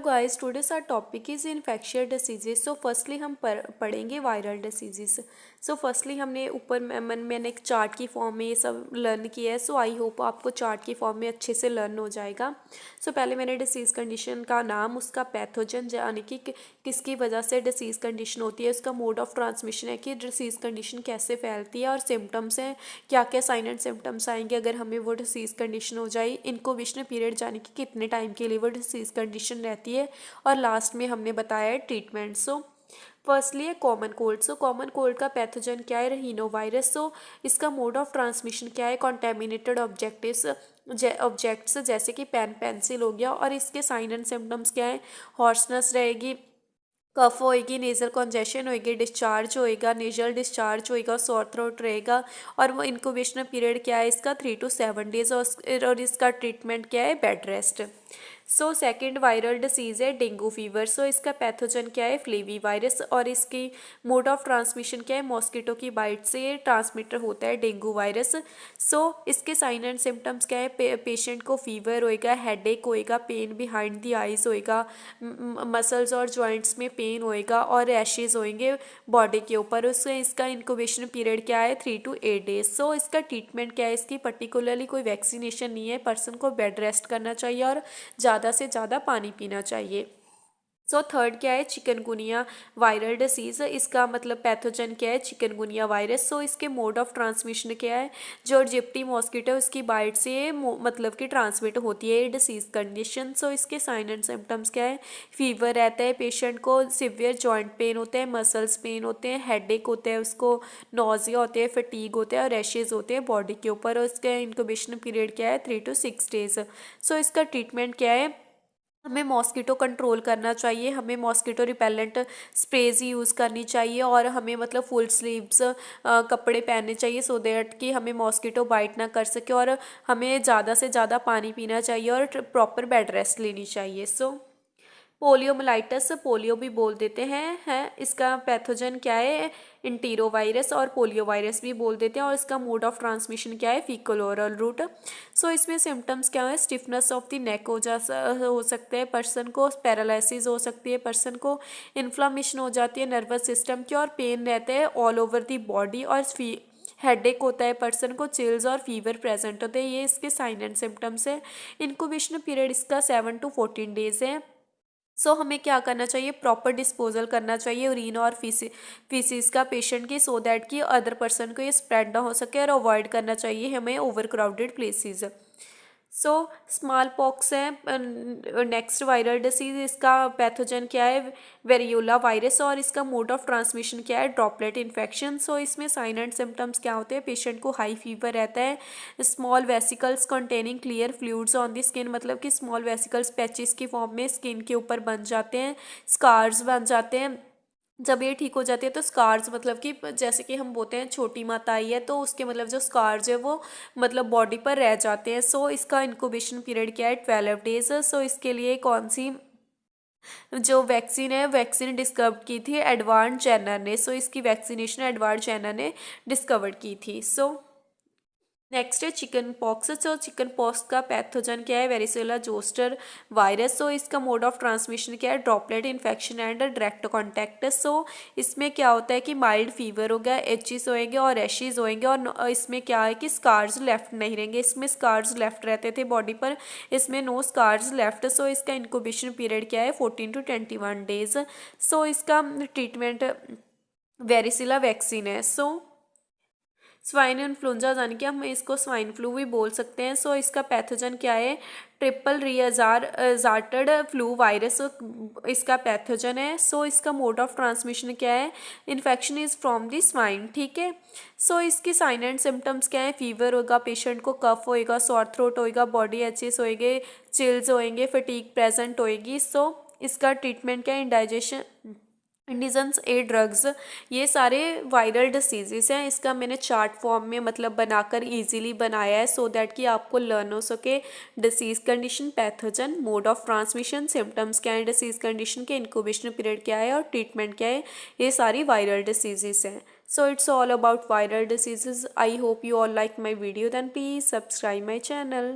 Guys today's our topic is infectious diseases. So firstly हम पढ़ेंगे viral diseases. So firstly हमने ऊपर मैंने एक चार्ट की फॉर्म में ये सब लर्न किया है। सो आई होप आपको चार्ट की फॉर्म में अच्छे से लर्न हो जाएगा। सो पहले मैंने डिसीज़ कंडीशन का नाम, उसका पैथोजन यानी कि किसकी वजह से डिसीज़ कंडीशन होती है, उसका मोड ऑफ ट्रांसमिशन है कि डिसीज़ कंडीशन कैसे फैलती है, और सिम्टम्स हैं क्या क्या साइन एंड सिम्टम्स आएंगे अगर हमें वो डिसीज़ कंडीशन हो जाए, इनक्यूबेशन पीरियड यानी कि कितने टाइम के लिए वो डिसीज़ कंडीशन रहती है, और लास्ट में हमने बताया है ट्रीटमेंट। सो फर्स्टली है common cold. So common cold का पैथोजन क्या है, रहीनोवायरस। सो इसका मोड ऑफ ट्रांसमिशन क्या है, कॉन्टेमिनेटेड ऑब्जेक्ट्स जैसे कि पेन पेंसिल हो गया, और इसके साइन एंड सिम्टम्स क्या है, हॉर्सनेस रहेगी, कफ होएगी, नेजल कॉन्जेशन होएगी, डिस्चार्ज होएगा, नेजल डिस्चार्ज होएगा, सॉर थ्रोट रहेगा, और वो इंक्यूबेशन पीरियड क्या है इसका 3 to 7 डेज, और इसका ट्रीटमेंट क्या है, bed rest. So second viral disease है डेंगू फीवर। सो इसका पैथोजन क्या है, फ्लेवी वायरस, और इसकी मोड ऑफ ट्रांसमिशन क्या है, मॉस्किटो की बाइट से ट्रांसमिटर होता है डेंगू वायरस। सो इसके साइन एंड सिम्टम्स क्या है, पेशेंट को फीवर होएगा, हेडेक होएगा, पेन बिहाइंड द आइज होएगा, मसल्स और जॉइंट्स में पेन होएगा, और रैशेज होएंगे बॉडी के ऊपर। उससे इसका इंक्यूबेशन पीरियड क्या है, 3 to 8 डेज। सो इसका ट्रीटमेंट क्या है, इसकी पर्टिकुलरली कोई वैक्सीनेशन नहीं है, पर्सन को बेड रेस्ट करना चाहिए और ज़्यादा से ज़्यादा पानी पीना चाहिए। सो थर्ड क्या है, चिकनगुनिया वायरल डिसीज़। इसका मतलब पैथोजन क्या है, चिकनगुनिया वायरस। सो इसके मोड ऑफ ट्रांसमिशन क्या है, जो जिप्टी मॉस्किटो है उसकी बाइट से मतलब कि ट्रांसमिट होती है ये डिसीज़ कंडीशन। सो इसके साइन एंड सिम्टम्स क्या है, फीवर रहता है, पेशेंट को सिवियर जॉइंट पेन होते हैं, मसल्स पेन होते हैं, हेडेक होते हैं, उसको नोजिया होते हैं, फटीग होते हैं, और रैशेज होते हैं बॉडी के ऊपर, और इसका इंक्यूबेशन पीरियड क्या है, 3 to 6 डेज। सो इसका ट्रीटमेंट क्या है, हमें मॉस्किटो कंट्रोल करना चाहिए, हमें मॉस्किटो रिपेलेंट स्प्रेज यूज़ करनी चाहिए, और हमें मतलब फुल स्लीव्स कपड़े पहनने चाहिए सो दैट कि हमें मॉस्किटो बाइट ना कर सके, और हमें ज़्यादा से ज़्यादा पानी पीना चाहिए, और प्रॉपर बेड रेस्ट लेनी चाहिए। सो पोलियोमाइलाइटिस, पोलियो भी बोल देते हैं इसका पैथोजन क्या है, इंटीरो वायरस, और पोलियो वायरस भी बोल देते हैं, और इसका मोड ऑफ ट्रांसमिशन क्या है, फीकल ओरल रूट। सो इसमें सिम्टम्स क्या है, स्टिफनेस ऑफ द नेक हो सकते हैं पर्सन को, पैरालिसिस हो सकती है पर्सन को, इन्फ्लामेशन हो जाती है नर्वस सिस्टम की, और पेन रहते हैं ऑल ओवर द बॉडी, और हेडेक होता है पर्सन को, चिल्स और फीवर प्रेजेंट होते हैं। ये इसके साइन एंड सिम्टम्स है। इंक्यूबेशन पीरियड इसका 7 to 14 डेज है। सो हमें क्या करना चाहिए, प्रॉपर डिस्पोजल करना चाहिए यूरिन और फीसिस का पेशेंट की, सो दैट कि अदर पर्सन को ये स्प्रेड ना हो सके, और अवॉइड करना चाहिए हमें over crowded places. So small pox है नेक्स्ट वायरल डिसीज। इसका पैथोजन क्या है, वेरियोला वायरस, और इसका मोड ऑफ ट्रांसमिशन क्या है, ड्रॉपलेट इन्फेक्शन। सो इसमें साइन एंड सिम्टम्स क्या होते हैं, पेशेंट को हाई फीवर रहता है, small vesicles containing clear fluids on the skin, मतलब कि स्मॉल वेसिकल्स पैचेस की फॉर्म में स्किन के ऊपर बन जाते हैं, स्कार्स बन जाते हैं। जब ये ठीक हो जाती है तो स्कार्स मतलब कि जैसे कि हम बोलते हैं छोटी माता आई है, तो उसके मतलब जो स्कार्स है वो मतलब बॉडी पर रह जाते हैं। सो इसका इंक्यूबेशन पीरियड क्या है, 12 डेज। सो इसके लिए कौन सी जो वैक्सीन है, वैक्सीन डिस्कवर की थी एडवार्ड जेनर ने। सो इसकी वैक्सीनेशन एडवार्ड जेनर ने डिस्कवर की थी। सो नेक्स्ट है chicken pox. So chicken pox का पैथोजन क्या है, वेरिसेला जोस्टर वायरस। सो इसका मोड ऑफ ट्रांसमिशन क्या है, droplet infection and direct contact. So इसमें क्या होता है कि माइल्ड फीवर हो गया, एचिस होएंगे और रैशेज होएंगे, और इसमें क्या है कि स्कार्स लेफ्ट नहीं रहेंगे। इसमें स्कार्स लेफ्ट रहते थे बॉडी पर, इसमें नो स्कार्स लेफ्ट। सो इसका इंक्यूबेशन पीरियड क्या है, 14 to 21 डेज। सो इसका ट्रीटमेंट वेरिसिला वैक्सीन है। सो स्वाइन इन्फ्लुएंजा यानी कि हम इसको स्वाइन फ्लू भी बोल सकते हैं। सो इसका पैथोजन क्या है, ट्रिपल रिजार्टेड फ्लू वायरस इसका पैथोजन है। सो इसका मोड ऑफ ट्रांसमिशन क्या है, infection is from the swine, ठीक है। सो इसकी साइन एंड सिम्टम्स क्या है, फीवर होगा, पेशेंट को कफ होएगा, सॉर थ्रोट होएगा, body aches होएंगे, chills होएंगे, fatigue present होएगी। सो इसका ट्रीटमेंट क्या है, इंडाइजेशन इंडिजेंस ए ड्रग्स। ये सारे वायरल डिसीजेस हैं। इसका मैंने चार्ट फॉर्म में मतलब बनाकर इजीली बनाया है सो दैट कि आपको लर्न हो सके disease condition, pathogen, mode of transmission, symptoms क्या है डिसीज कंडीशन के, इंक्यूबेशन पीरियड क्या है और ट्रीटमेंट क्या है। ये सारी वायरल डिसीजेस हैं। So it's all about viral diseases. I hope you all like my video. Then please subscribe my channel.